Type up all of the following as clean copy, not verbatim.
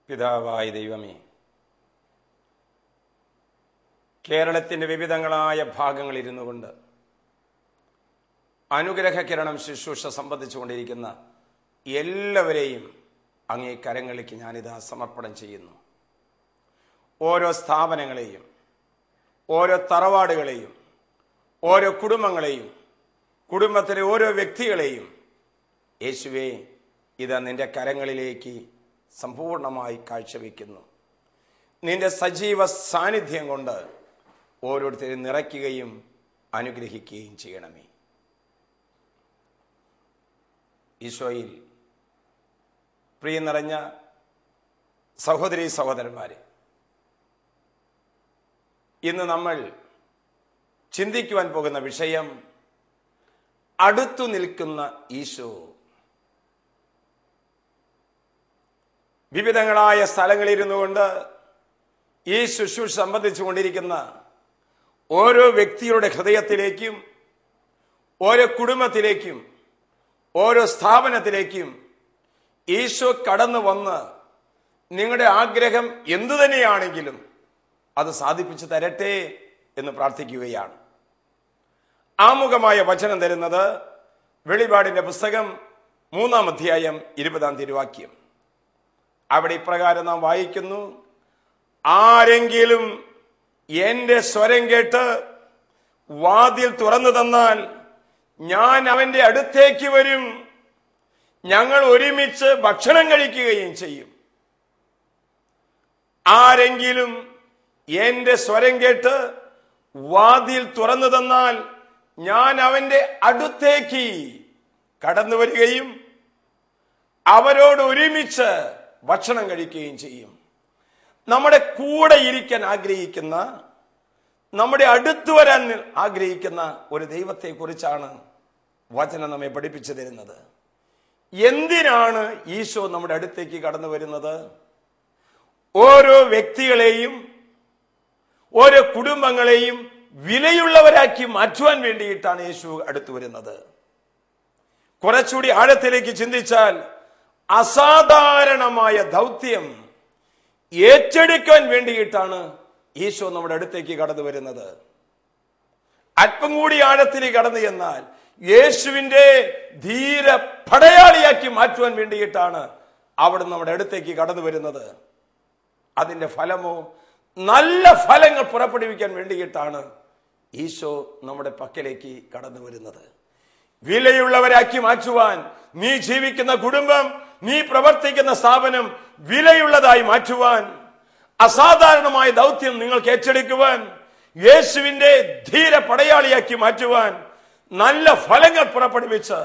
പിതാവായ ദൈവമേ, കേരളത്തിൻ്റെ വിവിധങ്ങളായ ഭാഗങ്ങളിരുന്നു കൊണ്ട് അനുഗ്രഹകിരണം ശുശ്രൂഷ സംബന്ധിച്ചുകൊണ്ടിരിക്കുന്ന എല്ലാവരെയും അങ്ങേ കരങ്ങളിലേക്ക് ഞാനിതാ സമർപ്പണം ചെയ്യുന്നു. ഓരോ സ്ഥാപനങ്ങളെയും, ഓരോ തറവാടുകളെയും, ഓരോ കുടുംബങ്ങളെയും, കുടുംബത്തിലെ ഓരോ വ്യക്തികളെയും യേശുവേ ഇതാ നിന്റെ കരങ്ങളിലേക്ക് സമ്പൂർണമായി കാഴ്ചവെക്കുന്നു. നിന്റെ സജീവ സാന്നിധ്യം കൊണ്ട് ഓരോരുത്തരും നിറയ്ക്കുകയും അനുഗ്രഹിക്കുകയും ചെയ്യണമേ. ഈശോയിൽ പ്രിയം നിറഞ്ഞ സഹോദരീ സഹോദരന്മാരെ, ഇന്ന് നമ്മൾ ചിന്തിക്കുവാൻ പോകുന്ന വിഷയം അടുത്തു നിൽക്കുന്ന ഈശോ. വിവിധങ്ങളായ സ്ഥലങ്ങളിലിരുന്നു കൊണ്ട് ഈ ശുശ്രൂഷ സംബന്ധിച്ചു കൊണ്ടിരിക്കുന്ന ഓരോ വ്യക്തിയുടെ ഹൃദയത്തിലേക്കും, ഓരോ കുടുംബത്തിലേക്കും, ഓരോ സ്ഥാപനത്തിലേക്കും ഈശോ കടന്നു വന്ന് നിങ്ങളുടെ ആഗ്രഹം എന്തു തന്നെയാണെങ്കിലും അത് സാധിപ്പിച്ചു തരട്ടെ എന്ന് പ്രാർത്ഥിക്കുകയാണ്. ആമുഖമായ വചനം തരുന്നത് വെളിപാടിന്റെ പുസ്തകം 3-ാം അധ്യായം 20-ാം തിരുവാക്യം. അവിടെ ഇപ്രകാരം നാം വായിക്കുന്നു: ആരെങ്കിലും എന്റെ സ്വരം കേട്ട് വാതിൽ തുറന്നു തന്നാൽ ഞാൻ അവന്റെ അടുത്തേക്ക് വരും, ഞങ്ങൾ ഒരുമിച്ച് ഭക്ഷണം കഴിക്കുകയും ചെയ്യും. ആരെങ്കിലും എന്റെ സ്വരം കേട്ട് വാതിൽ തുറന്നു തന്നാൽ ഞാൻ അവന്റെ അടുത്തേക്ക് കടന്നു വരികയും അവരോട് ഒരുമിച്ച് ഭക്ഷണം കഴിക്കുകയും ചെയ്യും. നമ്മുടെ കൂടെ ഇരിക്കാൻ ആഗ്രഹിക്കുന്ന, നമ്മുടെ അടുത്ത് വരാൻ ആഗ്രഹിക്കുന്ന ഒരു ദൈവത്തെ കുറിച്ചാണ് വചനം നമ്മെ പഠിപ്പിച്ചു തരുന്നത്. എന്തിനാണ് ഈശോ നമ്മുടെ അടുത്തേക്ക് കടന്നു വരുന്നത്? ഓരോ വ്യക്തികളെയും, ഓരോ കുടുംബങ്ങളെയും വിലയുള്ളവരാക്കി മാറ്റുവാൻ വേണ്ടിയിട്ടാണ് യേശു അടുത്തു വരുന്നത്. കുറച്ചുകൂടി ആഴത്തിലേക്ക് ചിന്തിച്ചാൽ അസാധാരണമായ ദൗത്യം ഏറ്റെടുക്കാൻ വേണ്ടിയിട്ടാണ് ഈശോ നമ്മുടെ അടുത്തേക്ക് കടന്നു വരുന്നത്. അല്പം കൂടി ആഴത്തിലേക്ക് കടന്നു എന്നാൽ യേശുവിന്റെ ധീര പടയാളിയാക്കി മാറ്റുവാൻ വേണ്ടിയിട്ടാണ് അവിടെ നമ്മുടെ അടുത്തേക്ക് കടന്നു വരുന്നത്. അതിന്റെ ഫലമോ നല്ല ഫലങ്ങൾ പുറപ്പെടുവിക്കാൻ വേണ്ടിയിട്ടാണ് ഈശോ നമ്മുടെ പക്കലേക്ക് കടന്നു വരുന്നത്. വിലയുള്ളവരാക്കി മാറ്റുവാൻ, നീ ജീവിക്കുന്ന കുടുംബം, നീ പ്രവർത്തിക്കുന്ന സ്ഥാപനം വിലയുള്ളതായി മാറ്റുവാൻ, അസാധാരണമായ ദൗത്യം നിങ്ങൾക്ക് ഏറ്റെടുക്കുവാൻ, യേശുവിന്റെ ധീര പടയാളിയാക്കി മാറ്റുവാൻ, നല്ല ഫലങ്ങൾ പുറപ്പെടുവിച്ച്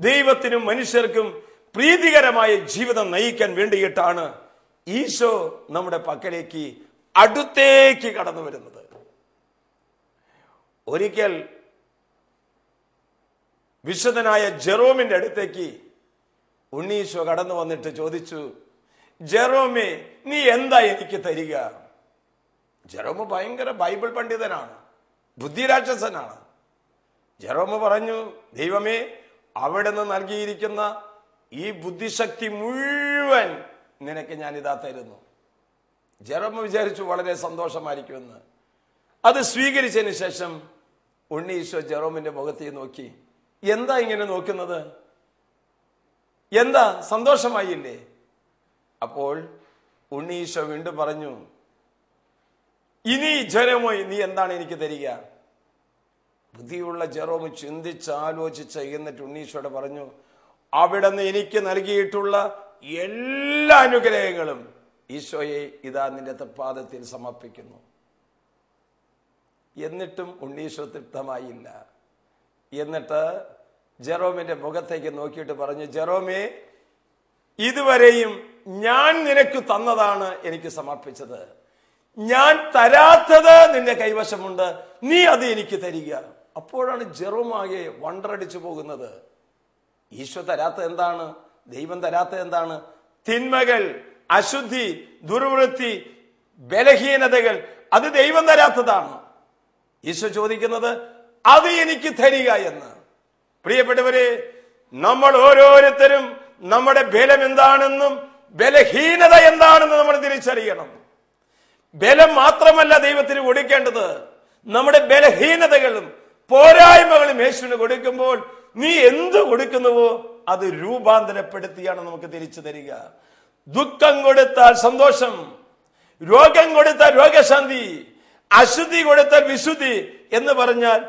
ദൈവത്തിനും മനുഷ്യർക്കും പ്രീതികരമായ ജീവിതം നയിക്കാൻ വേണ്ടിയിട്ടാണ് ഈശോ നമ്മുടെ പക്കലേക്ക് അടുത്തേക്ക് കടന്നു വരുന്നത്. ഒരിക്കൽ വിശുദ്ധനായ ജെറോമിന്റെ അടുത്തേക്ക് ഉണ്ണീശോ കടന്നു വന്നിട്ട് ചോദിച്ചു, ജെറോമേ, നീ എന്താ എനിക്ക് തരിക? ജെറോമ് ഭയങ്കര ബൈബിൾ പണ്ഡിതനാണ്, ബുദ്ധിരാക്ഷസനാണ്. ജെറോമ് പറഞ്ഞു, ദൈവമേ, അവിടെ നിന്ന് നൽകിയിരിക്കുന്ന ഈ ബുദ്ധിശക്തി മുഴുവൻ നിനക്ക് ഞാനിതാ തരുന്നു. ജെറോമ് വിചാരിച്ചു വളരെ സന്തോഷമായിരിക്കുമെന്ന്. അത് സ്വീകരിച്ചതിന് ശേഷം ഉണ്ണീശോ ജെറോമിന്റെ മുഖത്തേക്ക് നോക്കി, എന്താ ഇങ്ങനെ നോക്കുന്നത്? എന്താ, സന്തോഷമായില്ലേ? അപ്പോൾ ഉണ്ണീശോ വീണ്ടും പറഞ്ഞു, ഇനി ജെറോമോ, നീ എന്താണ് എനിക്ക് തരിക? ബുദ്ധിയുള്ള ജെറോമ് ചിന്തിച്ചാലോചിച്ച് എന്നിട്ട് ഉണ്ണീശോയോട് പറഞ്ഞു, അവിടെ നിന്ന് എനിക്ക് നൽകിയിട്ടുള്ള എല്ലാ അനുഗ്രഹങ്ങളും ഈശോയെ ഇതാ നിന്റെ തൃപ്പാദത്തിൽ സമർപ്പിക്കുന്നു. എന്നിട്ടും ഉണ്ണീശോ തൃപ്തമായില്ല. എന്നിട്ട് ജെറോമിന്റെ മുഖത്തേക്ക് നോക്കിയിട്ട് പറഞ്ഞു, ജെറോമേ, ഇതുവരെയും ഞാൻ നിനക്ക് തന്നതാണ് എനിക്ക് സമർപ്പിച്ചത്. ഞാൻ തരാത്തത് നിന്റെ കൈവശമുണ്ട്, നീ അത് എനിക്ക് തരിക. അപ്പോഴാണ് ജെറോമാകെ വണ്ടടിച്ചു പോകുന്നത്. ഈശോ തരാത്ത എന്താണ്? ദൈവം തരാത്ത എന്താണ്? തിന്മകൾ, അശുദ്ധി, ദുർവൃത്തി, ബലഹീനതകൾ, അത് ദൈവം തരാത്തതാണ്. ഈശോ ചോദിക്കുന്നത് അത് എനിക്ക് തരിക എന്ന്. പ്രിയപ്പെട്ടവരെ, നമ്മൾ ഓരോരുത്തരും നമ്മുടെ ബലം എന്താണെന്നും ബലഹീനത എന്താണെന്ന് നമ്മൾ തിരിച്ചറിയണം. ബലം മാത്രമല്ല ദൈവത്തിന് കൊടുക്കേണ്ടത്, നമ്മുടെ ബലഹീനതകളും പോരായ്മകളും യേശുവിന് കൊടുക്കുമ്പോൾ നീ എന്ത് കൊടുക്കുന്നുവോ അത് രൂപാന്തരപ്പെടുത്തിയാണ് നമുക്ക് തിരിച്ചു തരിക. ദുഃഖം കൊടുത്താൽ സന്തോഷം, രോഗം കൊടുത്താൽ രോഗശാന്തി, അശുദ്ധി കൊടുത്താൽ വിശുദ്ധി എന്ന് പറഞ്ഞാൽ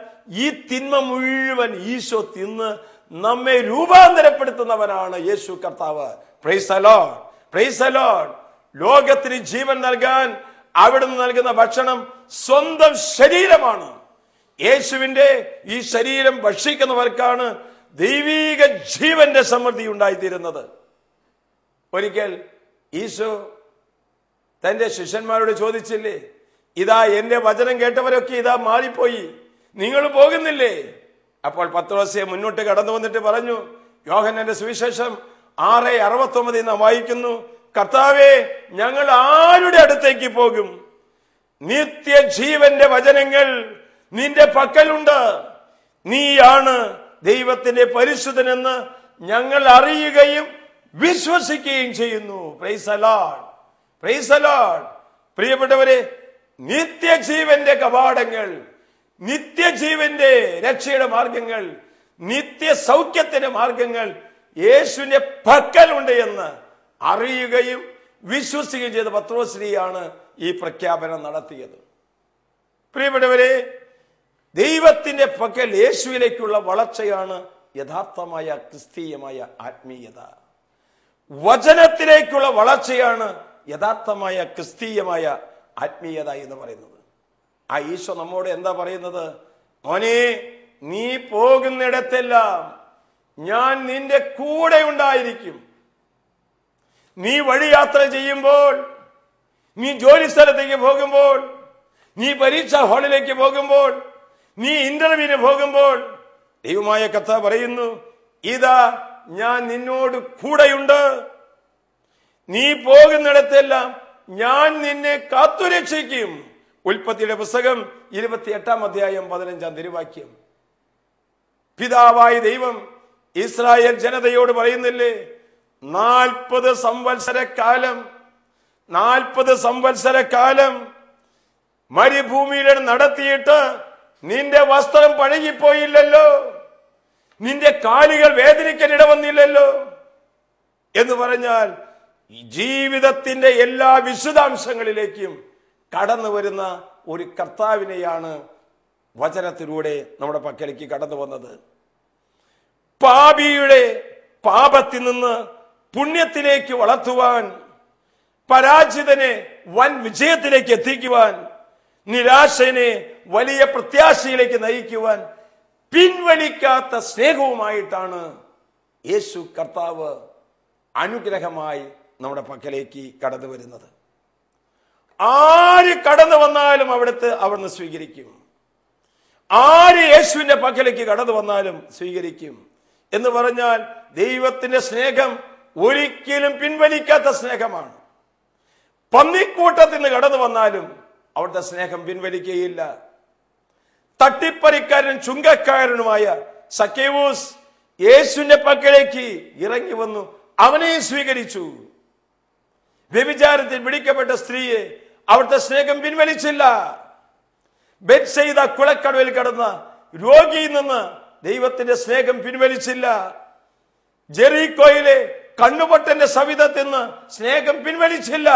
ഈ തിന്മ മുഴുവൻ ഈശോ തിന്ന് നമ്മെ രൂപാന്തരപ്പെടുത്തുന്നവനാണ് യേശു കർത്താവ്. Praise the Lord, praise the Lord. ലോകത്തിന് ജീവൻ നൽകാൻ അവിടുന്ന് നൽകുന്ന ഭക്ഷണം സ്വന്തം ശരീരമാണ്. യേശുവിന്റെ ഈ ശരീരം ഭക്ഷിക്കുന്നവർക്കാണ് ദൈവീക ജീവന്റെ സമൃദ്ധി ഉണ്ടായിത്തീരുന്നത്. ഒരിക്കൽ ഈശോ തന്റെ ശിഷ്യന്മാരോട് ചോദിച്ചില്ലേ, ഇതാ എന്റെ വചനം കേട്ടവരൊക്കെ ഇതാ മാറിപ്പോയി, നിങ്ങൾ പോകുന്നില്ലേ? അപ്പോൾ പത്രോസ് മുന്നോട്ട് കടന്നു വന്നിട്ട് പറഞ്ഞു, യോഹന്നാന്റെ സുവിശേഷം 6:69 നാം വായിക്കുന്നു, കർത്താവേ, ഞങ്ങൾ ആരുടെ അടുത്തേക്ക് പോകും? നിത്യജീവന്റെ വചനങ്ങൾ നിന്റെ പക്കലുണ്ട്, നീയാണ് ദൈവത്തിന്റെ പരിശുദ്ധനെന്ന് ഞങ്ങൾ അറിയുകയും വിശ്വസിക്കുകയും ചെയ്യുന്നു. Praise the Lord, praise the Lord. പ്രിയപ്പെട്ടവരെ, നിത്യജീവന്റെ കവാടങ്ങൾ, നിത്യജീവന്റെ രക്ഷയുടെ മാർഗങ്ങൾ, നിത്യ സൗഖ്യത്തിന്റെ മാർഗങ്ങൾ യേശുവിന്റെ പക്കലുണ്ട് എന്ന് അറിയുകയും വിശ്വസിക്കുകയും ചെയ്ത പത്രോസ്ലിയാണ് ഈ പ്രഖ്യാപനം നടത്തിയത്. പ്രിയപ്പെട്ടവരെ, ദൈവത്തിന്റെ പക്കൽ യേശുവിലേക്കുള്ള വളർച്ചയാണ് യഥാർത്ഥമായ ക്രിസ്തീയമായ ആത്മീയത. വചനത്തിലേക്കുള്ള വളർച്ചയാണ് യഥാർത്ഥമായ ക്രിസ്തീയമായ ആത്മീയത എന്ന് പറയുന്നത്. ആ ഈശോ നമ്മോട് എന്താ പറയുന്നത്? മോനെ, നീ പോകുന്നിടത്തെല്ലാം ഞാൻ നിന്റെ കൂടെ ഉണ്ടായിരിക്കും. നീ വഴിയാത്ര ചെയ്യുമ്പോൾ, നീ ജോലി സ്ഥലത്തേക്ക് പോകുമ്പോൾ, നീ പരീക്ഷാ ഹാളിലേക്ക് പോകുമ്പോൾ, നീ ഇന്റർവ്യൂവിന് പോകുമ്പോൾ, ദൈവമായ കർത്താവ് പറയുന്നു, ഇതാ ഞാൻ നിന്നോട് കൂടെയുണ്ട്. നീ പോകുന്നിടത്തെല്ലാം ഞാൻ നിന്നെ കാത്തുരക്ഷിക്കും. ഉൽപ്പത്തിയുടെ പുസ്തകം 28:15 പിതാവായ ദൈവം ഇസ്രായേൽ ജനതയോട് പറയുന്നില്ലേ, 40 സംവത്സരക്കാലം മരുഭൂമിയിൽ നടത്തിയിട്ട് നിന്റെ വസ്ത്രം പഴകിപ്പോയില്ലല്ലോ, നിന്റെ കാലുകൾ വേദനിക്കാൻ ഇടവന്നില്ലല്ലോ എന്ന് പറഞ്ഞാൽ ജീവിതത്തിന്റെ എല്ലാ വിശദാംശങ്ങളിലേക്കും കടന്നു വരുന്ന ഒരു കർത്താവിനെയാണ് വചനത്തിലൂടെ നമ്മുടെ പക്കലേക്ക് കടന്നു വന്നത്. പാപിയുടെ പാപത്തിൽ നിന്ന് പുണ്യത്തിലേക്ക് വളർത്തുവാൻ, പരാജിതനെ വൻ വിജയത്തിലേക്ക് എത്തിക്കുവാൻ, നിരാശനെ വലിയ പ്രത്യാശയിലേക്ക് നയിക്കുവാൻ പിൻവലിക്കാത്ത സ്നേഹവുമായിട്ടാണ് യേശു കർത്താവ് അനുഗ്രഹമായി നമ്മുടെ പക്കലേക്ക് കടന്നു വരുന്നത്. ആര് കടന്നു വന്നാലും അവിടുന്ന് സ്വീകരിക്കും. ആര് യേശുവിന്റെ പക്കലേക്ക് കടന്നു വന്നാലും സ്വീകരിക്കും എന്ന് പറഞ്ഞാൽ ദൈവത്തിന്റെ സ്നേഹം ഒരിക്കലും പിൻവലിക്കാത്ത സ്നേഹമാണ്. പന്നിക്കൂട്ടത്തിൽ നിന്ന് കടന്നു വന്നാലും അവിടുത്തെ സ്നേഹം പിൻവലിക്കുകയില്ല. തട്ടിപ്പറിക്കാരനും ചുങ്കക്കാരനുമായ സക്കേവൂസ് യേശുവിന്റെ പക്കലേക്ക് ഇറങ്ങി വന്നു, അവനെ സ്വീകരിച്ചു. വ്യഭിചാരത്തിൽ പിടിക്കപ്പെട്ട സ്ത്രീയെ അവിടുത്തെ സ്നേഹം പിൻവലിച്ചില്ല. ബെത്സയിദ കുളക്കടവിൽ കടന്ന രോഗിയിൽ നിന്ന് ദൈവത്തിന്റെ സ്നേഹം പിൻവലിച്ചില്ല. ജെറീക്കോയിലെ കണ്ണുപൊട്ടന്റെ സവിധത്തിൽ നിന്ന് സ്നേഹം പിൻവലിച്ചില്ല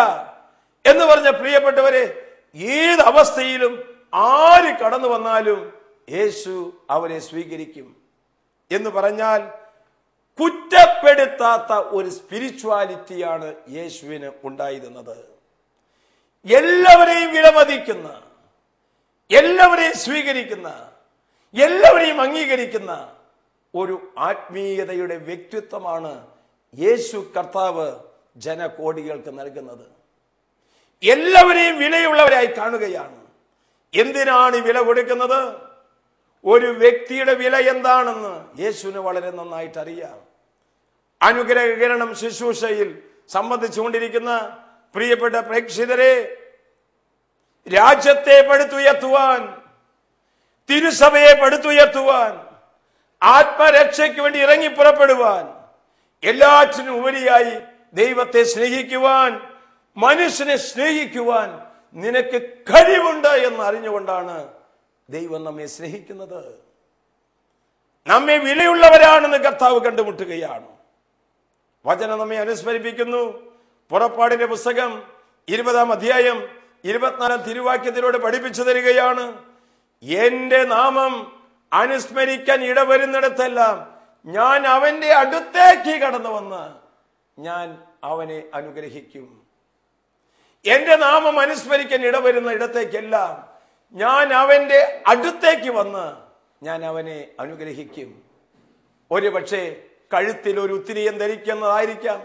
എന്ന് പറഞ്ഞ പ്രിയപ്പെട്ടവരെ, ഏത് അവസ്ഥയിലും ആര് കടന്നു വന്നാലും യേശു അവരെ സ്വീകരിക്കും എന്ന് പറഞ്ഞാൽ കുറ്റപ്പെടുത്താത്ത ഒരു സ്പിരിച്വാലിറ്റിയാണ് യേശുവിന് ഉണ്ടായിരുന്നത്. എല്ലാവരെയും വിലമതിക്കുന്ന, എല്ലാവരെയും സ്വീകരിക്കുന്ന, എല്ലാവരെയും അംഗീകരിക്കുന്ന ഒരു ആത്മീയതയുടെ വ്യക്തിത്വമാണ് യേശു കർത്താവ് ജനകോടികൾക്ക് നൽകുന്നത്. എല്ലാവരെയും വിലയുള്ളവരായി കാണുകയാണ്. എന്തിനാണ് ഈ വില കൊടുക്കുന്നത്? ഒരു വ്യക്തിയുടെ വില എന്താണെന്ന് യേശുവിന് വളരെ നന്നായിട്ട് അറിയാം. അനുഗ്രഹീകരണം ശുശ്രൂഷയിൽ സംബന്ധിച്ചുകൊണ്ടിരിക്കുന്ന പ്രിയപ്പെട്ട പ്രേക്ഷിതരെ, രാജ്യത്തെ പടുത്തുയർത്തുവാൻ, തിരുസഭയെ പടുത്തുയർത്തുവാൻ, ആത്മരക്ഷയ്ക്ക് വേണ്ടി ഇറങ്ങി പുറപ്പെടുവാൻ, എല്ലാറ്റിനും ഉപരിയായി ദൈവത്തെ സ്നേഹിക്കുവാൻ, മനുഷ്യനെ സ്നേഹിക്കുവാൻ നിനക്ക് കഴിവുണ്ട് എന്ന് അറിഞ്ഞുകൊണ്ടാണ് ദൈവം നമ്മെ സ്നേഹിക്കുന്നത്. നമ്മെ വിലയുള്ളവരാണെന്ന് കർത്താവ് കണ്ടുമുട്ടുകയാണ്. വചനം നമ്മെ അനുസ്മരിപ്പിക്കുന്നു. പുറപ്പാടിന്റെ പുസ്തകം 20-ാം അധ്യായം 24-ാം തിരുവാക്യത്തിലൂടെ പഠിപ്പിച്ചു തരികയാണ്. എന്റെ നാമം അനുസ്മരിക്കാൻ ഇടവരുന്നിടത്തെല്ലാം ഞാൻ അവന്റെ അടുത്തേക്ക് കടന്നു വന്ന് ഞാൻ അവനെ അനുഗ്രഹിക്കും. എന്റെ നാമം അനുസ്മരിക്കാൻ ഇടവരുന്ന ഇടത്തേക്കെല്ലാം ഞാൻ അവന്റെ അടുത്തേക്ക് വന്ന് ഞാൻ അവനെ അനുഗ്രഹിക്കും. ഒരു പക്ഷേ കഴുത്തിൽ ഒരു ഉത്തിരിയം ധരിക്കുന്നതായിരിക്കാം,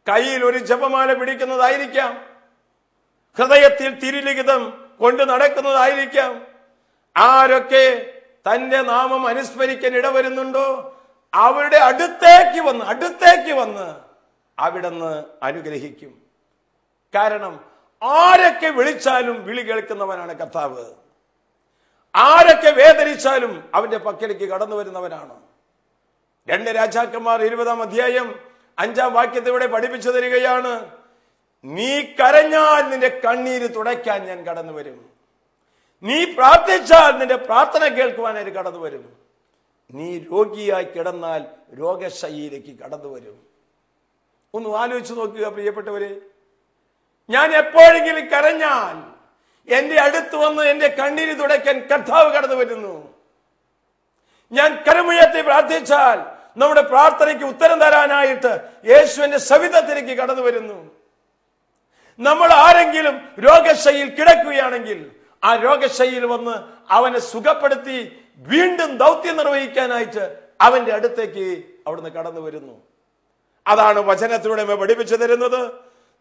കയ്യിൽ ഒരു ജപമാല പിടിക്കുന്നതായിരിക്കാം, ഹൃദയത്തിൽ തിരുലിഖിതം കൊണ്ട് നടക്കുന്നതായിരിക്കാം. ആരൊക്കെ തന്റെ നാമം അനുസ്മരിക്കാൻ ഇടവരുന്നുണ്ടോ അവരുടെ അടുത്തേക്ക് വന്ന് അവിടുന്ന് അനുഗ്രഹിക്കും. കാരണം ആരൊക്കെ വിളിച്ചാലും വിളി കേൾക്കുന്നവനാണ് കർത്താവ്. ആരൊക്കെ വേദനിച്ചാലും അവന്റെ പക്കലേക്ക് കടന്നു വരുന്നവനാണ്. 2 രാജാക്കന്മാർ 20-ാം അധ്യായം 5-ാം വാക്യത്തിലൂടെ പഠിപ്പിച്ചു തരികയാണ്. നീ കരഞ്ഞാൽ നിന്റെ കണ്ണീര് തുടയ്ക്കാൻ ഞാൻ കടന്നു വരും. നീ പ്രാർത്ഥിച്ചാൽ നിന്റെ പ്രാർത്ഥന കേൾക്കുവാനായിട്ട് കടന്നു വരും. നീ രോഗിയായി കിടന്നാൽ രോഗശയ്യയിലേക്ക് കടന്നു വരും. ഒന്ന് ആലോചിച്ച് നോക്കുക പ്രിയപ്പെട്ടവരെ. ഞാൻ എപ്പോഴെങ്കിലും കരഞ്ഞാൽ എന്റെ അടുത്ത് വന്ന് എന്റെ കണ്ണീര് തുടയ്ക്കാൻ കർത്താവ് കടന്നു വരുന്നു. ഞാൻ കരമുയർത്തി പ്രാർത്ഥിച്ചാൽ നമ്മുടെ പ്രാർത്ഥനയ്ക്ക് ഉത്തരം തരാനായിട്ട് യേശുവിന്റെ സവിധത്തിലേക്ക് കടന്നു വരുന്നു. നമ്മൾ ആരെങ്കിലും രോഗശയ്യയിൽ കിടക്കുകയാണെങ്കിൽ ആ രോഗശയ്യയിൽ വന്ന് അവനെ സുഖപ്പെടുത്തി വീണ്ടും ദൗത്യം നിർവഹിക്കാനായിട്ട് അവന്റെ അടുത്തേക്ക് അവിടുന്ന് കടന്നു വരുന്നു. അതാണ് വചനത്തിലൂടെ പഠിപ്പിച്ചു തരുന്നത്.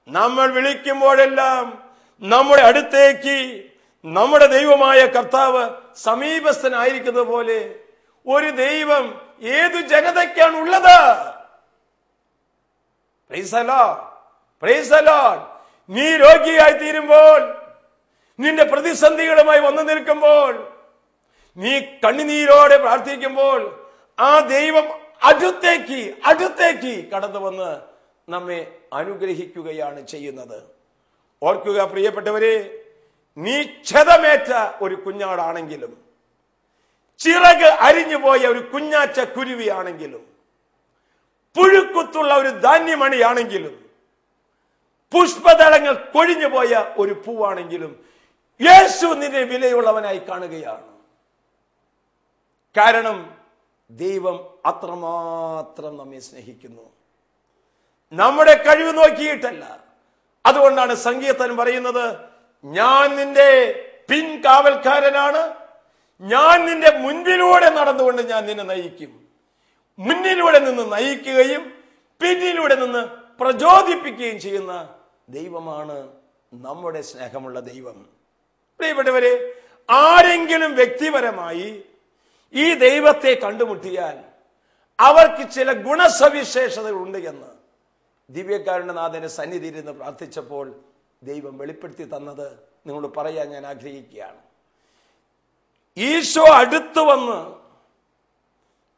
നമ്മൾ വിളിക്കുമ്പോഴെല്ലാം നമ്മുടെ അടുത്തേക്ക് നമ്മുടെ ദൈവമായ കർത്താവ് സമീപസ്ഥനായിരിക്കുന്നത് പോലെ ഒരു ദൈവം ഏതു ജനതയ്ക്കാണ് ഉള്ളത്? Praise the Lord, praise the Lord. നീ രോഗിയായി തീരുമ്പോൾ, നിന്റെ പ്രതിസന്ധികളുമായി വന്നു നിൽക്കുമ്പോൾ, നീ കണ്ണുനീരോടെ പ്രാർത്ഥിക്കുമ്പോൾ ആ ദൈവം അടുത്തേക്ക് കടന്നു വന്ന് നമ്മെ അനുഗ്രഹിക്കുകയാണ് ചെയ്യുന്നത്. ഓർക്കുക പ്രിയപ്പെട്ടവരെ, നീ ക്ഷതമേറ്റ ഒരു കുഞ്ഞാടാണെങ്കിലും, ചിറക് അരിഞ്ഞുപോയ ഒരു കുഞ്ഞാറ്റ കുരുവിയാണെങ്കിലും, പുഴുക്കുത്തുള്ള ഒരു ധാന്യമണിയാണെങ്കിലും, പുഷ്പദളങ്ങൾ കൊഴിഞ്ഞുപോയ ഒരു പൂവാണെങ്കിലും യേശു നിന്നെ വിലയുള്ളവനായി കാണുകയാണ്. കാരണം ദൈവം അത്രമാത്രം നമ്മെ സ്നേഹിക്കുന്നു. നമ്മുടെ കഴിവ് നോക്കിയിട്ടല്ല. അതുകൊണ്ടാണ് സങ്കീർത്തനം പറയുന്നത്, ഞാൻ നിന്റെ പിൻകാവൽക്കാരനാണ്, ഞാൻ നിന്റെ മുൻപിലൂടെ നടന്നുകൊണ്ട് ഞാൻ നിന്നെ നയിക്കും. മുന്നിലൂടെ നിന്ന് നയിക്കുകയും പിന്നിലൂടെ നിന്ന് പ്രചോദിപ്പിക്കുകയും ചെയ്യുന്ന ദൈവമാണ് നമ്മുടെ സ്നേഹമുള്ള ദൈവം. പ്രിയപ്പെട്ടവരെ, ആരെങ്കിലും വ്യക്തിപരമായി ഈ ദൈവത്തെ കണ്ടുമുട്ടിയാൽ അവർക്ക് ചില ഗുണസവിശേഷതകൾ ഉണ്ട് എന്ന് ദിവ്യകാരുണ്യനാഥന്റെ സന്നിധിയിൽ നിന്ന് പ്രാർത്ഥിച്ചപ്പോൾ ദൈവം വെളിപ്പെടുത്തി തന്നത് നിങ്ങളോട് പറയാൻ ഞാൻ ആഗ്രഹിക്കുകയാണ്. ഈശോ അടുത്തു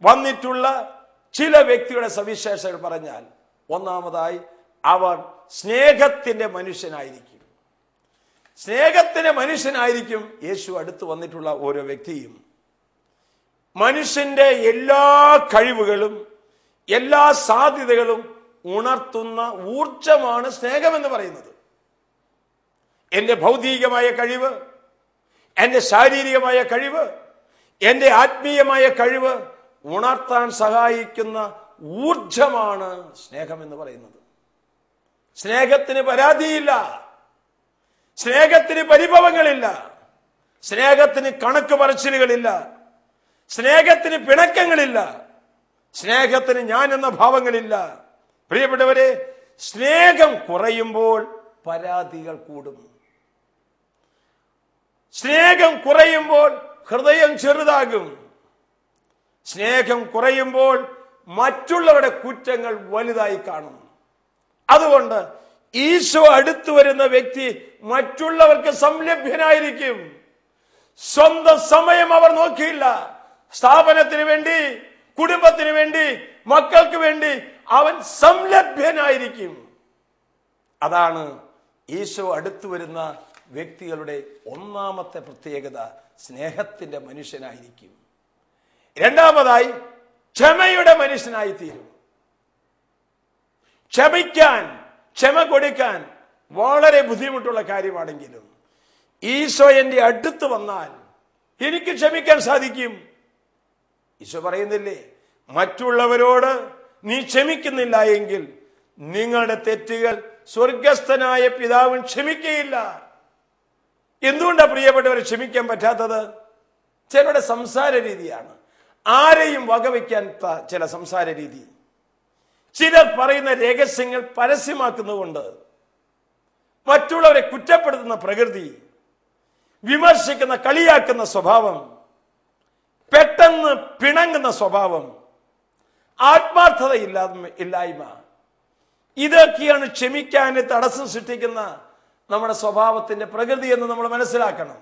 വന്നിട്ടുള്ള ചില വ്യക്തിയുടെ സവിശേഷതകൾ പറഞ്ഞാൽ, ഒന്നാമതായി അവർ സ്നേഹത്തിന്റെ മനുഷ്യനായിരിക്കും. സ്നേഹത്തിന്റെ മനുഷ്യനായിരിക്കും യേശു അടുത്ത് വന്നിട്ടുള്ള ഓരോ വ്യക്തിയും. മനുഷ്യന്റെ എല്ലാ കഴിവുകളും എല്ലാ സാധ്യതകളും ഉണർത്തുന്ന ഊർജമാണ് സ്നേഹമെന്ന് പറയുന്നത്. എന്റെ ഭൗതികമായ കഴിവ്, എന്റെ ശാരീരികമായ കഴിവ്, എന്റെ ആത്മീയമായ കഴിവ് ഉണർത്താൻ സഹായിക്കുന്ന ഊർജമാണ് സ്നേഹമെന്ന് പറയുന്നത്. സ്നേഹത്തിന് പരാതിയില്ല, സ്നേഹത്തിന് പരിഭവങ്ങളില്ല, സ്നേഹത്തിന് കണക്ക് പറച്ചിലുകളില്ല, സ്നേഹത്തിന് പിണക്കങ്ങളില്ല, സ്നേഹത്തിന് ഞാൻ എന്ന ഭാവങ്ങളില്ല. പ്രിയപ്പെട്ടവരെ, സ്നേഹം കുറയുമ്പോൾ പരാതികൾ കൂടും. സ്നേഹം കുറയുമ്പോൾ ഹൃദയം ചെറുതാകും. സ്നേഹം കുറയുമ്പോൾ മറ്റുള്ളവരുടെ കുറ്റങ്ങൾ വലുതായി കാണും. അതുകൊണ്ട് ഈശോ അടുത്തു വരുന്ന വ്യക്തി മറ്റുള്ളവർക്ക് സംലഭ്യനായിരിക്കും. സ്വന്തം സമയം അവർ നോക്കിയില്ല. സ്ഥാപനത്തിന് വേണ്ടി, കുടുംബത്തിന് വേണ്ടി, മക്കൾക്ക് വേണ്ടി അവൻ സംലഭ്യനായിരിക്കും. അതാണ് ഈശോ അടുത്തു വരുന്ന വ്യക്തികളുടെ ഒന്നാമത്തെ പ്രത്യേകത. സ്നേഹത്തിന്റെ മനുഷ്യനായിരിക്കും. രണ്ടാമതായി ക്ഷമയുടെ മനുഷ്യനായി തീരും. ക്ഷമിക്കാൻ, ക്ഷമ കൊടുക്കാൻ വളരെ ബുദ്ധിമുട്ടുള്ള കാര്യമാണെങ്കിലും ഈശോ എന്റെ അടുത്ത് വന്നാൽ എനിക്ക് ക്ഷമിക്കാൻ സാധിക്കും. ഈശോ പറയുന്നില്ലേ, മറ്റുള്ളവരോട് നീ ക്ഷമിക്കുന്നില്ല എങ്കിൽ നിങ്ങളുടെ തെറ്റുകൾ സ്വർഗസ്ഥനായ പിതാവും ക്ഷമിക്കുകയില്ല. എന്തുകൊണ്ടാ പ്രിയപ്പെട്ടവരെ ക്ഷമിക്കാൻ പറ്റാത്തത്? ചിലരുടെ സംസാര രീതിയാണ്. ആരെയും വകവയ്ക്കാൻ ചില സംസാര രീതി, ചിലർ പറയുന്ന രഹസ്യങ്ങൾ പരസ്യമാക്കുന്നതുകൊണ്ട്, മറ്റുള്ളവരെ കുറ്റപ്പെടുത്തുന്ന പ്രകൃതി, വിമർശിക്കുന്ന കളിയാക്കുന്ന സ്വഭാവം, പെട്ടെന്ന് പിണങ്ങുന്ന സ്വഭാവം, ആത്മാർത്ഥത ഇല്ലായ്മ, ഇതൊക്കെയാണ് ക്ഷമിക്കാൻ തടസ്സം സൃഷ്ടിക്കുന്ന നമ്മുടെ സ്വഭാവത്തിന്റെ പ്രകൃതി എന്ന് നമ്മൾ മനസ്സിലാക്കണം.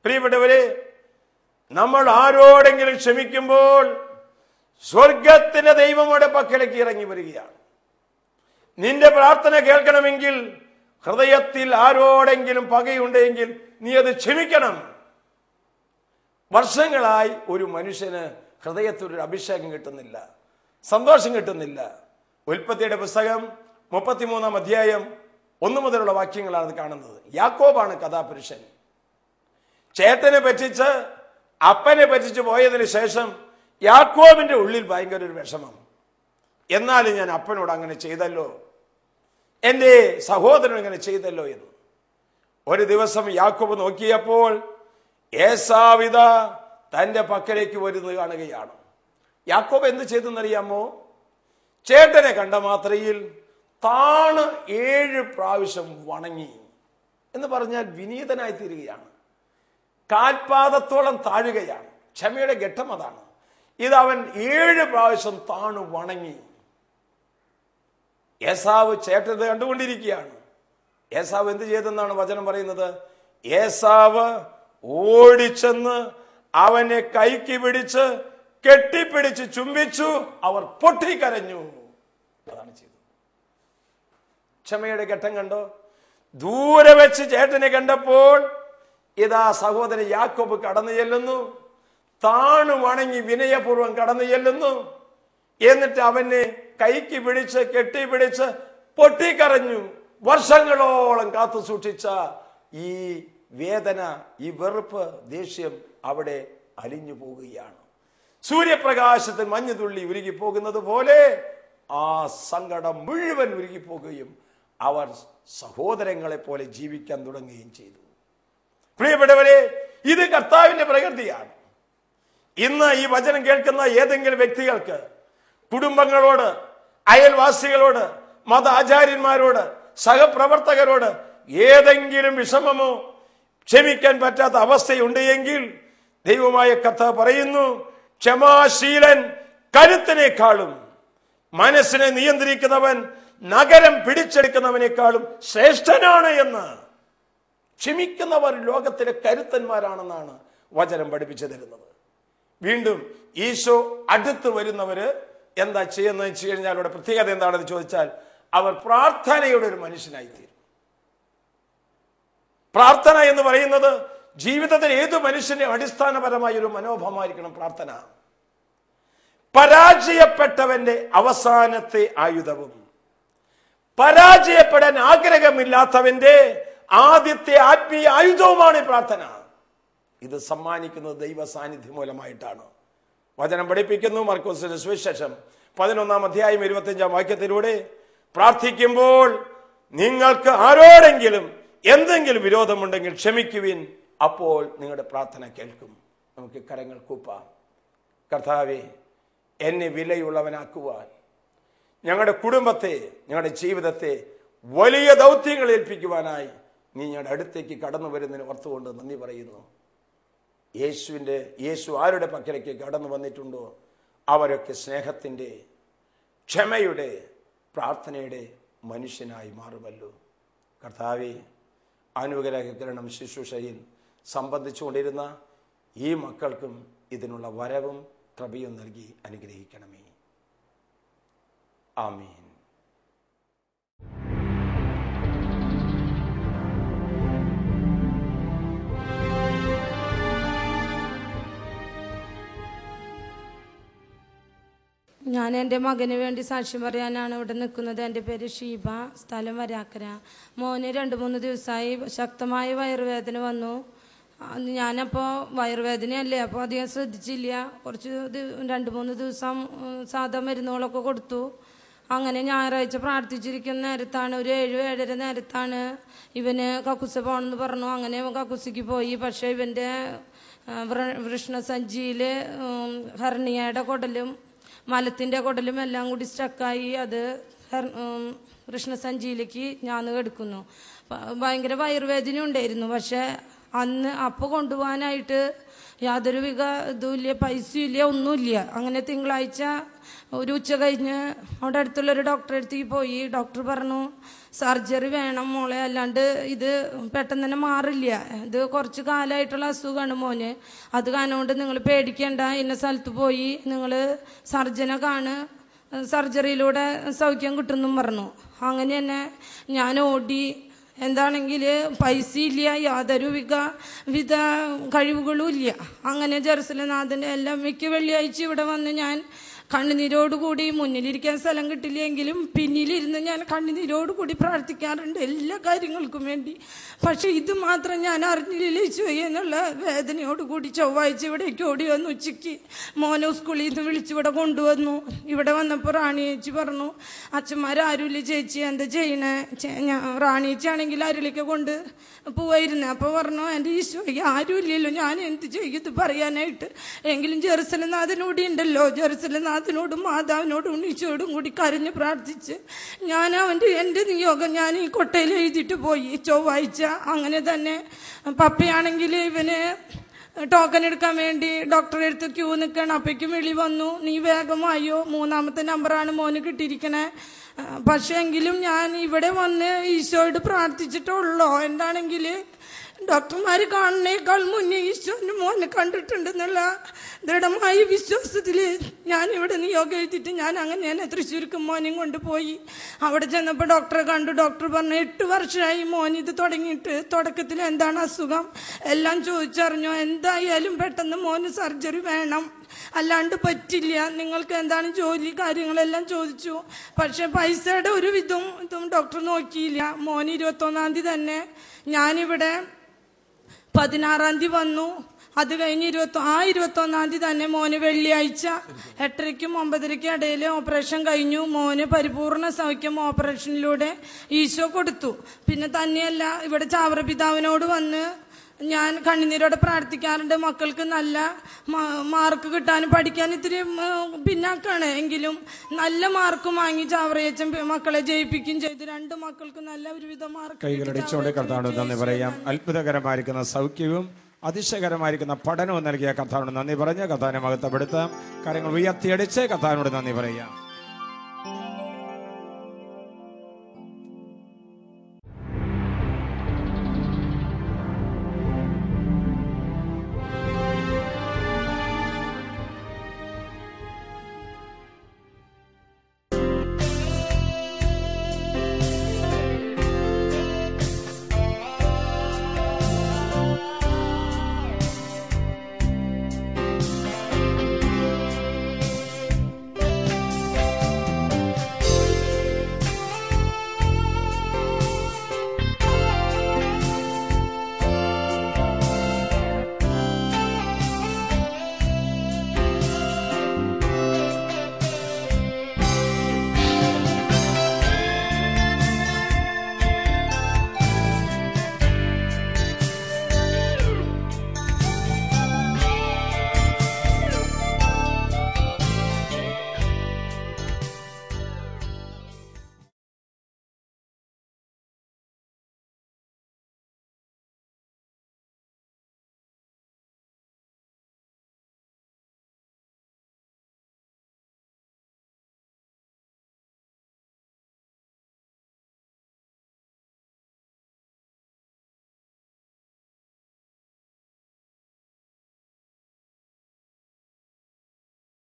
പ്രിയപ്പെട്ടവരെ, നമ്മൾ ആരോടെങ്കിലും ക്ഷമിക്കുമ്പോൾ സ്വർഗത്തിന്റെ ദൈവങ്ങളുടെ പക്കലേക്ക് ഇറങ്ങി വരികയാണ്. നിന്റെ പ്രാർത്ഥന കേൾക്കണമെങ്കിൽ ഹൃദയത്തിൽ ആരോടെങ്കിലും പകയുണ്ടെങ്കിൽ നീ അത് ക്ഷമിക്കണം. വർഷങ്ങളായി ഒരു മനുഷ്യന് ഹൃദയത്തിൽ ഒരു അഭിഷേകം കിട്ടുന്നില്ല, സന്തോഷം കിട്ടുന്നില്ല. ഉൽപ്പത്തിയുടെ പുസ്തകം 33-ാം അധ്യായം 1 മുതലുള്ള വാക്യങ്ങളാണ് കാണുന്നത്. യാക്കോബാണ് കഥാപുരുഷൻ. ചേട്ടനെ പറ്റിച്ച് അപ്പനെ പറ്റിച്ച് പോയതിന് ശേഷം യാക്കോബിന്റെ ഉള്ളിൽ ഭയങ്കര ഒരു വിഷമം. എന്നാലും ഞാൻ അപ്പനോട് അങ്ങനെ ചെയ്തല്ലോ, എൻ്റെ സഹോദരൻ ഇങ്ങനെ ചെയ്തല്ലോ എന്ന്. ഒരു ദിവസം യാക്കോബ് നോക്കിയപ്പോൾ ഏസാവിത തന്റെ പക്കലേക്ക് വരുന്നത് കാണുകയാണ്. യാക്കോബ് എന്ത് ചെയ്തെന്നറിയാമോ? ചേട്ടനെ കണ്ട മാത്രയിൽ താണ് 7 പ്രാവശ്യം വണങ്ങി. എന്ന് പറഞ്ഞാൽ വിനീതനായി തീരുകയാണ്, കാൽപാദത്തോളം താഴുകയാണ്. ക്ഷമയുടെ ഘട്ടം അതാണ്. ഇത് അവൻ 7 പ്രാവശ്യം താണു വണങ്ങി. ഏസാവ് ചേട്ടത് കണ്ടുകൊണ്ടിരിക്കുകയാണ്. ഏസാവ് എന്ത് ചെയ്തെന്നാണ് വചനം പറയുന്നത്? ഏസാവ് ഓടിച്ചെന്ന് അവനെ കൈക്ക് പിടിച്ച് കെട്ടിപ്പിടിച്ച് ചുംബിച്ചു, അവർ പൊട്ടിക്കരഞ്ഞു. അതാണ് ചെയ്തത്. ക്ഷമയുടെ ഘട്ടം കണ്ടോ? ദൂരെ വെച്ച് ചേട്ടനെ കണ്ടപ്പോൾ ഇതാ സഹോദരൻ യാക്കോബ് കടന്നു ചെല്ലുന്നു, താണു വണങ്ങി വിനയപൂർവ്വം കടന്നു ചെല്ലുന്നു. എന്നിട്ട് അവനെ കൈക്ക് പിടിച്ച് കെട്ടിപ്പിടിച്ച് പൊട്ടിക്കരഞ്ഞു. വർഷങ്ങളോളം കാത്തു സൂക്ഷിച്ച ഈ വേദന, ഈ വെറുപ്പ്, ദേഷ്യം അവിടെ അലിഞ്ഞു പോകുകയാണ്. സൂര്യപ്രകാശത്തിൽ മഞ്ഞുതുള്ളി ഉരുകി പോകുന്നത് പോലെ ആ സങ്കടം മുഴുവൻ ഉരുകിപ്പോകുകയും അവർ സഹോദരങ്ങളെ പോലെ ജീവിക്കാൻ തുടങ്ങുകയും ചെയ്തു. പ്രിയപ്പെട്ടവരെ, ഇത് കർത്താവിന്റെ പ്രകൃതിയാണ്. ഇന്ന് ഈ വചനം കേൾക്കുന്ന ഏതെങ്കിലും വ്യക്തികൾക്ക് കുടുംബങ്ങളോട്, അയൽവാസികളോട്, മത ആചാര്യന്മാരോട്, സഹപ്രവർത്തകരോട് ഏതെങ്കിലും വിഷമമോ ക്ഷമിക്കാൻ പറ്റാത്ത അവസ്ഥയുണ്ട് എങ്കിൽ ദൈവമായ കർത്താവ് പറയുന്നു, ക്ഷമാശീലൻ കരുത്തിനേക്കാളും മനസ്സിനെ നിയന്ത്രിക്കുന്നവൻ നഗരം പിടിച്ചെടുക്കുന്നവനേക്കാളും ശ്രേഷ്ഠനാണ് എന്ന്. ക്ഷമിക്കുന്നവർ ലോകത്തിലെ കരുത്തന്മാരാണെന്നാണ് വചനം പഠിപ്പിച്ചു തരുന്നത്. വീണ്ടും ഈശോ അടുത്ത് വരുന്നവര് എന്താ ചെയ്യുന്നത് വെച്ച് കഴിഞ്ഞാൽ അവരുടെ പ്രത്യേകത എന്താണെന്ന് ചോദിച്ചാൽ അവർ പ്രാർത്ഥനയുടെ ഒരു മനുഷ്യനായി തീരും. പ്രാർത്ഥന എന്ന് പറയുന്നത് ജീവിതത്തിൽ ഏതു മനുഷ്യന്റെ അടിസ്ഥാനപരമായ ഒരു മനോഭാവമായിരിക്കണം പ്രാർത്ഥന. പരാജയപ്പെട്ടവന്റെ അവസാനത്തെ ആയുധവും പരാജയപ്പെടാൻ ആഗ്രഹമില്ലാത്തവന്റെ ആദ്യത്തെ ആത്മീയ ആയുധവുമാണ് പ്രാർത്ഥന. ഇത് സമ്മാനിക്കുന്നത് ദൈവ സാന്നിധ്യം മൂലമായിട്ടാണ്. വചനം പഠിപ്പിക്കുന്നു മർക്കോസിന്റെ സുവിശേഷം 11-ാം അധ്യായം 25-ാം വാക്യത്തിലൂടെ, പ്രാർത്ഥിക്കുമ്പോൾ നിങ്ങൾക്ക് ആരോടെങ്കിലും എന്തെങ്കിലും വിരോധമുണ്ടെങ്കിൽ ക്ഷമിക്കുവിൻ, അപ്പോൾ നിങ്ങളുടെ പ്രാർത്ഥന കേൾക്കും. നമുക്ക് കരങ്ങൾ കൂപ്പാം. കർത്താവേ, എന്നെ വിലയുള്ളവനാക്കുവാൻ, ഞങ്ങളുടെ കുടുംബത്തെ, ഞങ്ങളുടെ ജീവിതത്തെ വലിയ ദൗത്യങ്ങൾ ഏൽപ്പിക്കുവാനായി നീ ഞങ്ങളുടെ അടുത്തേക്ക് കടന്നു വരുന്നതിന് ഓർത്തുകൊണ്ട് നന്ദി പറയുന്നു. യേശു ആരുടെ പക്കലേക്ക് കടന്നു വന്നിട്ടുണ്ടോ അവരൊക്കെ സ്നേഹത്തിൻ്റെ, ക്ഷമയുടെ, പ്രാർത്ഥനയുടെ മനുഷ്യനായി മാറുമല്ലോ. കർത്താവേ, അനുഗ്രഹീകരണം ശുശ്രൂഷയിൽ സംബന്ധിച്ചുകൊണ്ടിരുന്ന ഈ മക്കൾക്കും ഇതിനുള്ള വരവും കൃപയും നൽകി അനുഗ്രഹിക്കണമേ. ആമീൻ. ഞാൻ എൻ്റെ മകന് വേണ്ടി സാക്ഷ്യം പറയാനാണ് ഇവിടെ നിൽക്കുന്നത്. എൻ്റെ പേര് ഷീബ, സ്ഥലം വരാക്കര. മോന് 2-3 ദിവസമായി ശക്തമായ വയറുവേദന വന്നു. ഞാനപ്പോൾ വയറുവേദനയല്ലേ, അപ്പോൾ അധികം ശ്രദ്ധിച്ചില്ല. കുറച്ച് 2-3 ദിവസം സാധാ മരുന്നുകളൊക്കെ കൊടുത്തു. അങ്ങനെ ഞായറാഴ്ച പ്രാർത്ഥിച്ചിരിക്കുന്ന നേരത്താണ്, ഒരു 7-7:30 നേരത്താണ് ഇവന് കക്കൂസ് പോകണമെന്ന് പറഞ്ഞു. അങ്ങനെ കക്കൂസിക്ക് പോയി. പക്ഷേ ഇവൻ്റെ വൃഷ്ണസഞ്ചിയിൽ ഹെർണിയയുടെ കുടലും മലത്തിൻ്റെ കുടലും എല്ലാം കൂടി സ്റ്റക്കായി അത് വൃഷ്ണസഞ്ചിയിലേക്ക് ഞാൻ എടുക്കുന്നു. ഭയങ്കര വയറുവേദന ഉണ്ടായിരുന്നു. പക്ഷേ അപ്പോൾ കൊണ്ടുപോകാനായിട്ട് യാതൊരു ഇതുമില്ല, പൈസയില്ല, ഒന്നുമില്ല. അങ്ങനെ തിങ്കളാഴ്ച ഒരു ഉച്ച കഴിഞ്ഞ് അവിടെ അടുത്തുള്ളൊരു ഡോക്ടറെ അടുത്തേക്ക് പോയി. ഡോക്ടർ പറഞ്ഞു സർജറി വേണം മോളെ, അല്ലാണ്ട് ഇത് പെട്ടെന്ന് തന്നെ മാറില്ല, ഇത് കുറച്ച് കാലമായിട്ടുള്ള അസുഖമാണ് മോന്, അത് കാരണം കൊണ്ട് നിങ്ങൾ പേടിക്കേണ്ട, ഇന്ന സ്ഥലത്ത് പോയി നിങ്ങൾ സർജനെ കാണ്, സർജറിയിലൂടെ സൗഖ്യം കിട്ടുമെന്നും പറഞ്ഞു. അങ്ങനെ തന്നെ ഞാൻ ഓടി. എന്താണെങ്കിൽ പൈസയില്ല, യാതൊരു വിധ കഴിവുകളും ഇല്ല. അങ്ങനെ ജെറുസലേംനാഥൻ്റെ എല്ലാം മിക്ക വെള്ളിയാഴ്ച ഇവിടെ വന്ന് ഞാൻ കണ്ണുനീരോടുകൂടി, മുന്നിലിരിക്കാൻ സ്ഥലം കിട്ടില്ലെങ്കിലും പിന്നിലിരുന്ന് ഞാൻ കണ്ണുനീരോടുകൂടി പ്രാർത്ഥിക്കാറുണ്ട് എല്ലാ കാര്യങ്ങൾക്കും വേണ്ടി. പക്ഷെ ഇത് മാത്രം ഞാൻ അറിഞ്ഞില്ല എന്നുള്ള വേദനയോടുകൂടി ചൊവ്വാഴ്ച ഇവിടേക്ക് ഓടി വന്നു. ഉച്ചയ്ക്ക് മോനെ സ്കൂളിൽ നിന്ന് വിളിച്ചിവിടെ കൊണ്ടുവന്നു. ഇവിടെ വന്നപ്പോൾ റാണി ചേച്ചി പറഞ്ഞു, അച്ഛന്മാരാരുമില്ല ചേച്ചി, എന്താ ചെയ്യണേ? റാണി ചേച്ചിയാണെങ്കിൽ അരുളിക്ക് കൊണ്ട് പോവായിരുന്നു. അപ്പോൾ പറഞ്ഞു, എൻ്റെ ഈശോയ്ക്ക് ആരും ഇല്ലല്ലോ, ഞാൻ എന്ത് ചെയ്യും ഇത് പറയാനായിട്ട്? എങ്കിലും ജെറുസലേംനാഥനോട് ഉണ്ടല്ലോ, ജെറുസലേംനാഥനോടും മാതാവിനോടും ഉണ്ണീശോടും കൂടി കരഞ്ഞ് പ്രാർത്ഥിച്ച് ഞാൻ എൻ്റെ നിയോഗം ഞാൻ ഈ കൊട്ടയിൽ എഴുതിയിട്ട് പോയി ചൊവ്വാഴ്ച. അങ്ങനെ തന്നെ പപ്പയാണെങ്കിൽ ഇവന് ടോക്കൺ എടുക്കാൻ വേണ്ടി ഡോക്ടറെ അടുത്ത് ക്യൂ നിൽക്കണം. അപ്പോഴേക്കും വിളി വന്നു, നീ വേഗമായോ, 3ാമത്തെ നമ്പറാണ് മോന് കിട്ടിയിരിക്കണേ. പക്ഷേ എങ്കിലും ഞാൻ ഇവിടെ വന്ന് ഈശോയോട് പ്രാർത്ഥിച്ചിട്ടുള്ളൂ. എന്താണെങ്കിൽ ഡോക്ടർമാർ കാണുന്നേക്കാൾ മുന്നേ ഈശോന്റെ മോനെ കണ്ടിട്ടുണ്ടെന്നുള്ള ദൃഢമായ വിശ്വാസത്തിൽ ഞാൻ ഇവിടെ നിയോഗം എഴുതിയിട്ട് ഞാൻ അങ്ങനെ തന്നെ തൃശ്ശൂർക്ക് മോനെയും കൊണ്ടുപോയി. അവിടെ ചെന്നപ്പോൾ ഡോക്ടറെ കണ്ടു. ഡോക്ടർ പറഞ്ഞു, 8 വർഷമായി മോൻ ഇത് തുടങ്ങിയിട്ട്, തുടക്കത്തിൽ എന്താണ് അസുഖം എല്ലാം ചോദിച്ചറിഞ്ഞു. എന്തായാലും പെട്ടെന്ന് മോന് സർജറി വേണം, അല്ലാണ്ട് പറ്റില്ല, നിങ്ങൾക്ക് എന്താണ് ജോലി കാര്യങ്ങളെല്ലാം ചോദിച്ചു. പക്ഷെ പൈസയുടെ ഒരു ഇതും ഡോക്ടർ നോക്കിയില്ല. മോന് 21-ാം തീയതി തന്നെ ഞാനിവിടെ 16-ാം തീയതി വന്നു. അത് കഴിഞ്ഞ് 21-ാം തീയതി തന്നെ മോന് വെള്ളിയാഴ്ച 8:30-ക്കും 9:30-ക്കും ഇടയിൽ ഓപ്പറേഷൻ കഴിഞ്ഞു. മോന് പരിപൂർണ സൗഖ്യം ഓപ്പറേഷനിലൂടെ ഈശോ കൊടുത്തു. പിന്നെ തന്നെയല്ല, ഇവിടെ ചാവറ പിതാവിനോട് വന്ന് ഞാൻ കണ്ണുനീരോടെ പ്രാർത്ഥിക്കാറുണ്ട്. മക്കൾക്ക് നല്ല മാർക്ക് കിട്ടാനും പഠിക്കാൻ ഇത്തിരി പിന്നാക്കാണ്, എങ്കിലും നല്ല മാർക്ക് വാങ്ങി ചാവറയച്ചൻ മക്കളെ ജയിപ്പിക്കുകയും ചെയ്തു. 2 മക്കൾക്ക് നല്ല ഒരുവിധ മാർക്ക്. കൈകളടിച്ചോടെ കർത്താവിനോട് നന്ദി പറയാം. അത്ഭുതകരമായിരിക്കുന്ന സൗഖ്യവും അതിശയകരമായിരിക്കുന്ന പഠനവും നൽകിയ കർത്താവിനോട് നന്ദി പറഞ്ഞ് കർത്താവിനെ മഹത്വപ്പെടുത്താം. കാര്യങ്ങൾ ഉയർത്തിയടിച്ച് കർത്താവിനോട് നന്ദി പറയാം.